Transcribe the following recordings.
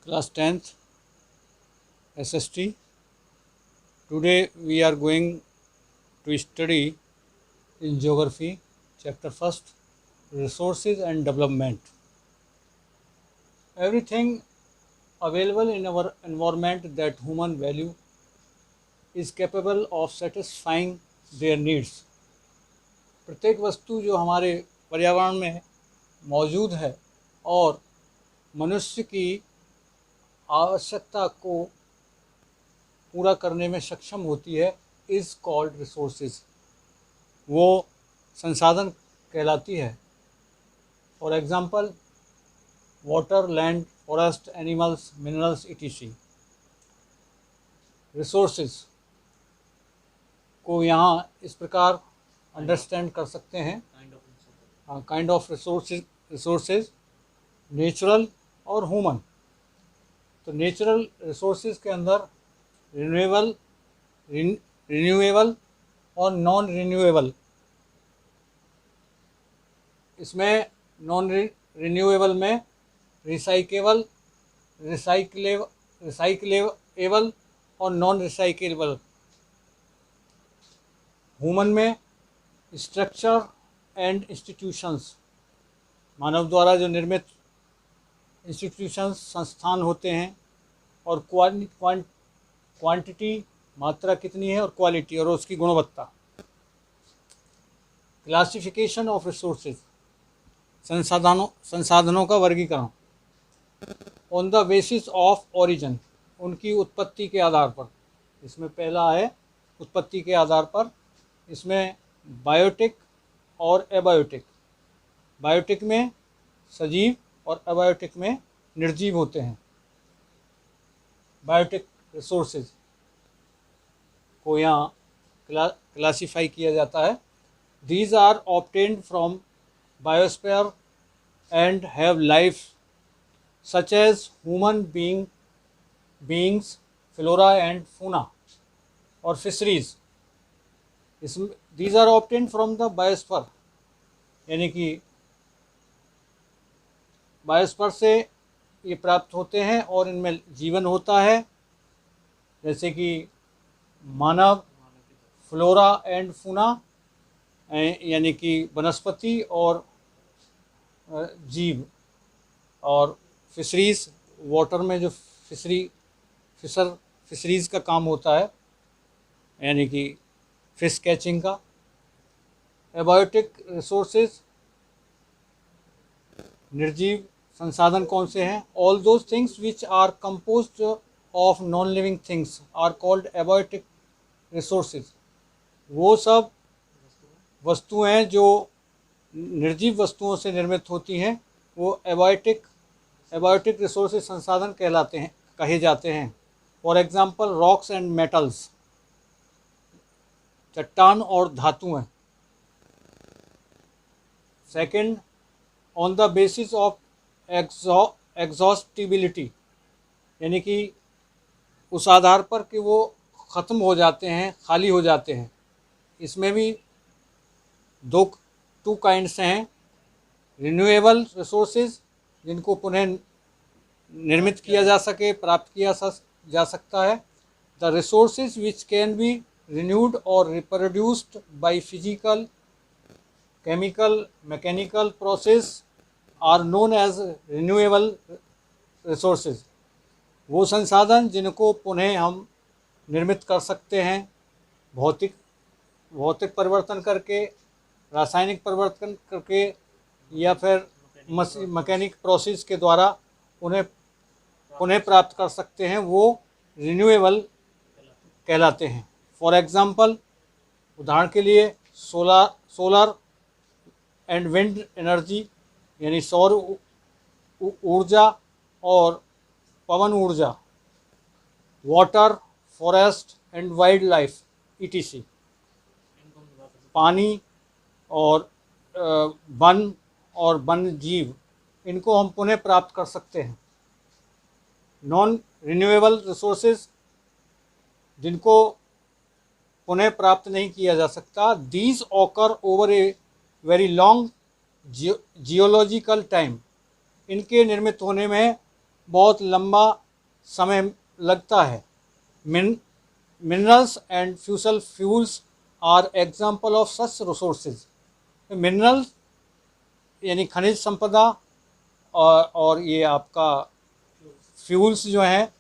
Class 10th SST. Today we are going to study in geography chapter 1st, resources and development. Everything available in our environment that human value is capable of satisfying their needs. प्रत्येक वस्तु जो हमारे पर्यावरण में मौजूद है और मनुष्य की आवश्यकता को पूरा करने में सक्षम होती है इज़ कॉल्ड रिसोर्सेज, वो संसाधन कहलाती है. For example water, land, forest, animals, minerals etc. Resources को यहाँ इस प्रकार अंडरस्टैंड कर सकते हैं. काइंड ऑफ रिसोर्सेज नेचुरल और ह्यूमन. तो नेचुरल रिसोर्सेज के अंदर रिन्यूएबल और नॉन रिन्यूएबल. इसमें नॉन रिन्यूएबल में रिसाइक्लेबल और नॉन रिसाइक्लेबल. ह्यूमन में स्ट्रक्चर एंड इंस्टीट्यूशंस, मानव द्वारा जो निर्मित इंस्टीट्यूशंस संस्थान होते हैं, और क्वांटिटी मात्रा कितनी है और क्वालिटी और उसकी गुणवत्ता. क्लासिफिकेशन ऑफ रिसोर्सेज, संसाधनों का वर्गीकरण. On the basis of origin, उनकी उत्पत्ति के आधार पर. इसमें पहला है उत्पत्ति के आधार पर. इसमें बायोटिक और एबायोटिक. बायोटिक में सजीव और एबायोटिक में निर्जीव होते हैं. बायोटिक रिसोर्सेज को यहाँ क्लासीफाई किया जाता है. These are obtained from biosphere and have life such as human beings, flora and fauna और फिशरीज. इसमें these are obtained from the biosphere, यानी कि बायोस्फीयर से ये प्राप्त होते हैं और इनमें जीवन होता है, जैसे कि मानव, फ्लोरा एंड फूना यानी कि वनस्पति और जीव, और फिशरीज वाटर में जो फिशरीज का काम होता है, यानी कि फिश कैचिंग का. एबायोटिक रिसोर्सेज, निर्जीव संसाधन कौन से हैं? All those things which are composed of non living things are called abiotic resources. वो सब वस्तुएं जो निर्जीव वस्तुओं से निर्मित होती हैं वो एबायोटिक रिसोर्सेज संसाधन कहे जाते हैं. For example rocks and metals, चट्टान और धातुएं. Second, on the basis of exhaustibility, यानी कि उस आधार पर कि वो ख़त्म हो जाते हैं, खाली हो जाते हैं. इसमें भी टू काइंड्स हैं. रिन्यूएबल रिसोर्सेज, जिनको पुनः निर्मित किया जा सके, प्राप्त किया जा सकता है. The resources which can be renewed और reproduced by physical, chemical, mechanical process are known as renewable resources. वो संसाधन जिनको पुनः हम निर्मित कर सकते हैं भौतिक परिवर्तन करके, रासायनिक परिवर्तन करके, या फिर मैकेनिक प्रोसेस के द्वारा उन्हें पुनः प्राप्त कर सकते हैं, वो रिन्यूएबल कहलाते हैं. फॉर एग्जांपल, उदाहरण के लिए सोलर एंड विंड एनर्जी, यानी सौर ऊर्जा और पवन ऊर्जा. Water, forest and wild life etc. पानी और वन और वन जीव, इनको हम पुनः प्राप्त कर सकते हैं. नॉन रिन्यूएबल रिसोर्सेज, जिनको पुनः प्राप्त नहीं किया जा सकता. These occur over a very long geological time, इनके निर्मित होने में बहुत लंबा समय लगता है। Minerals and fossil fuels are example of such resources. Minerals यानी खनिज संपदा और ये आपका फ्यूल्स जो हैं,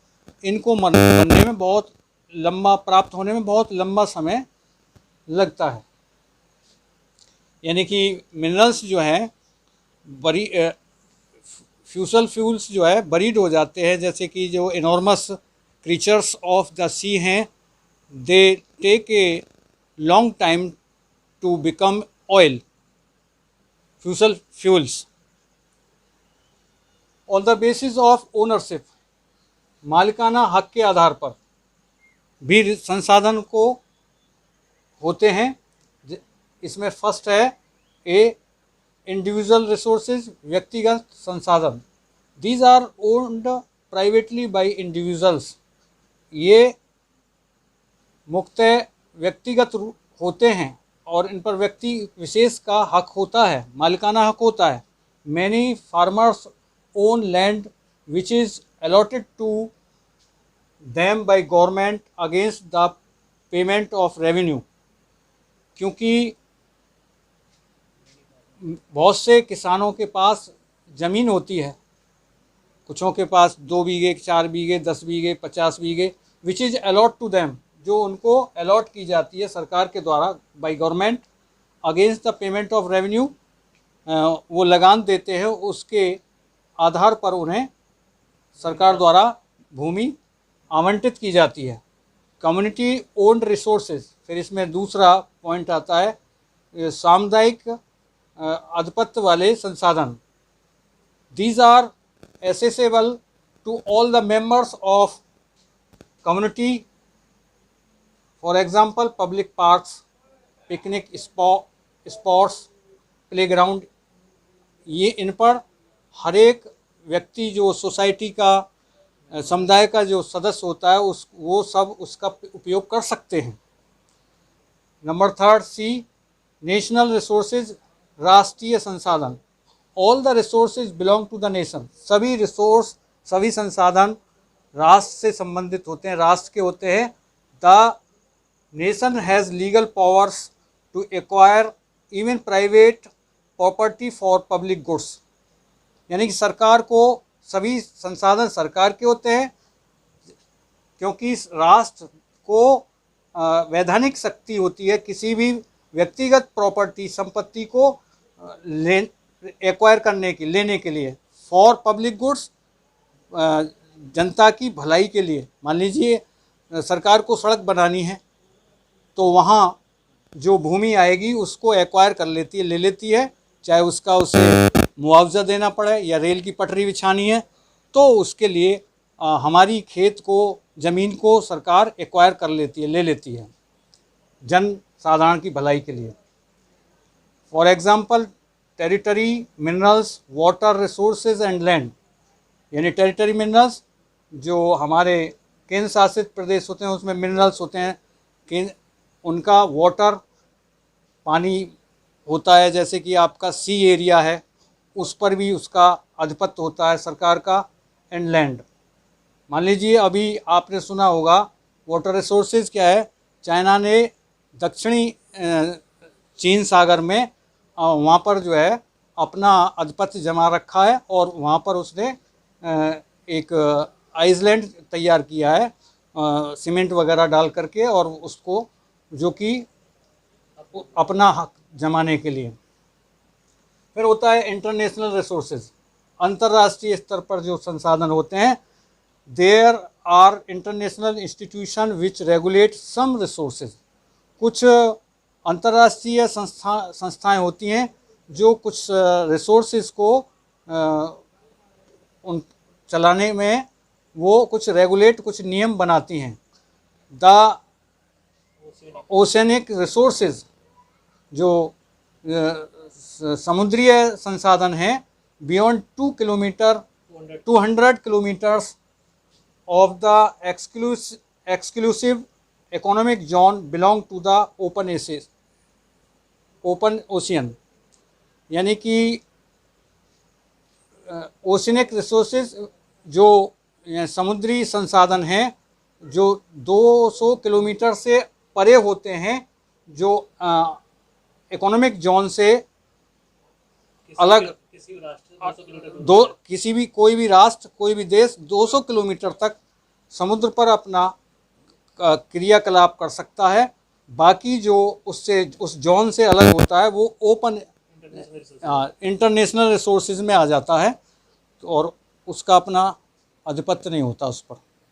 इनको बनने में बहुत लंबा, प्राप्त होने में बहुत लंबा समय लगता है। यानी कि मिनरल्स जो हैं बरी फ्यूसल फ्यूल्स जो है बरीड हो जाते हैं, जैसे कि जो enormous creatures of the sea हैं, they take a long time to become oil fossil fuels on the basis of ownership. मालिकाना हक के आधार पर भी संसाधन को होते हैं। इसमें फर्स्ट है ए इंडिविजुअल रिसोर्सेज, व्यक्तिगत संसाधन। These are owned privately by individuals. ये मुख्यतः व्यक्तिगत होते हैं और इन पर व्यक्ति विशेष का हक होता है, मालिकाना हक होता है। Many farmers own land which is allotted to them by government against the payment of revenue। क्योंकि बहुत से किसानों के पास ज़मीन होती है, कुछों के पास 2 बीघे, 4 बीघे, 10 बीघे, 50 बीघे, which is allot to them, जो उनको अलॉट की जाती है सरकार के द्वारा, by government, against the payment of revenue. वो लगान देते हैं, उसके आधार पर उन्हें सरकार द्वारा भूमि आवंटित की जाती है। कम्युनिटी ओन्ड रिसोर्सेज, फिर इसमें दूसरा पॉइंट आता है सामुदायिक आधिपत्य वाले संसाधन। These are accessible to all the members of community, for example public parks, picnic spots, playground. ये इन पर हर एक व्यक्ति जो सोसाइटी का, समुदाय का जो सदस्य होता है, वो सब उसका उपयोग कर सकते हैं। नंबर 3 सी नेशनल रिसोर्सेज, राष्ट्रीय संसाधन। All the resources belong to the nation. सभी रिसोर्स, सभी संसाधन राष्ट्र से संबंधित होते हैं, राष्ट्र के होते हैं। The nation has legal powers to acquire even private property for public goods. यानी कि सरकार को सभी संसाधन सरकार के होते हैं, क्योंकि राष्ट्र को वैधानिक शक्ति होती है किसी भी व्यक्तिगत प्रॉपर्टी, संपत्ति को एक्वायर करने की, लेने के लिए, फॉर पब्लिक गुड्स, जनता की भलाई के लिए। मान लीजिए सरकार को सड़क बनानी है, तो वहाँ जो भूमि आएगी उसको एक्वायर कर लेती है, ले लेती है, चाहे उसका उसे मुआवजा देना पड़े या रेल की पटरी बिछानी है, तो उसके लिए हमारी खेत को, ज़मीन को सरकार एक्वायर कर लेती है, ले लेती है, जन साधारण की भलाई के लिए। For example territory minerals, water resources and land. यानी टेरिटरी मिनरल्स, जो हमारे केंद्र शासित प्रदेश होते हैं उसमें मिनरल्स होते हैं, उनका वाटर, पानी होता है, जैसे कि आपका सी एरिया है, उस पर भी उसका आधिपत्य होता है सरकार का। एंड लैंड, मान लीजिए अभी आपने सुना होगा वाटर रिसोर्सेज क्या है, चाइना ने दक्षिणी चीन सागर में वहाँ पर जो है अपना आधिपत्य जमा रखा है, और वहाँ पर उसने एक आइसलैंड तैयार किया है सीमेंट वगैरह डाल करके, और उसको जो कि अपना हक जमाने के लिए। फिर होता है इंटरनेशनल रिसोर्सेज, अंतर्राष्ट्रीय स्तर पर जो संसाधन होते हैं। There are international institution which regulate some resources. कुछ अंतर्राष्ट्रीय संस्थाएं होती हैं जो कुछ रिसोर्सेज को उन चलाने में वो कुछ रेगुलेट, कुछ नियम बनाती हैं। द ओशनिक रिसोर्सेज, जो समुद्रीय संसाधन हैं, beyond 200 kilometres of the exclusive economic zone belong to the open ocean. यानी कि ओशनिक रिसोर्सेज जो समुद्री संसाधन हैं जो 200 किलोमीटर से परे होते हैं, जो इकोनॉमिक जोन से अलग, कोई भी राष्ट्र, कोई भी देश 200 किलोमीटर तक समुद्र पर अपना क्रियाकलाप कर सकता है। बाकी जो उससे, उस जोन से अलग होता है, वो ओपन इंटरनेशनल रिसोर्सेज में आ जाता है, और उसका अपना आधिपत्य नहीं होता उस पर।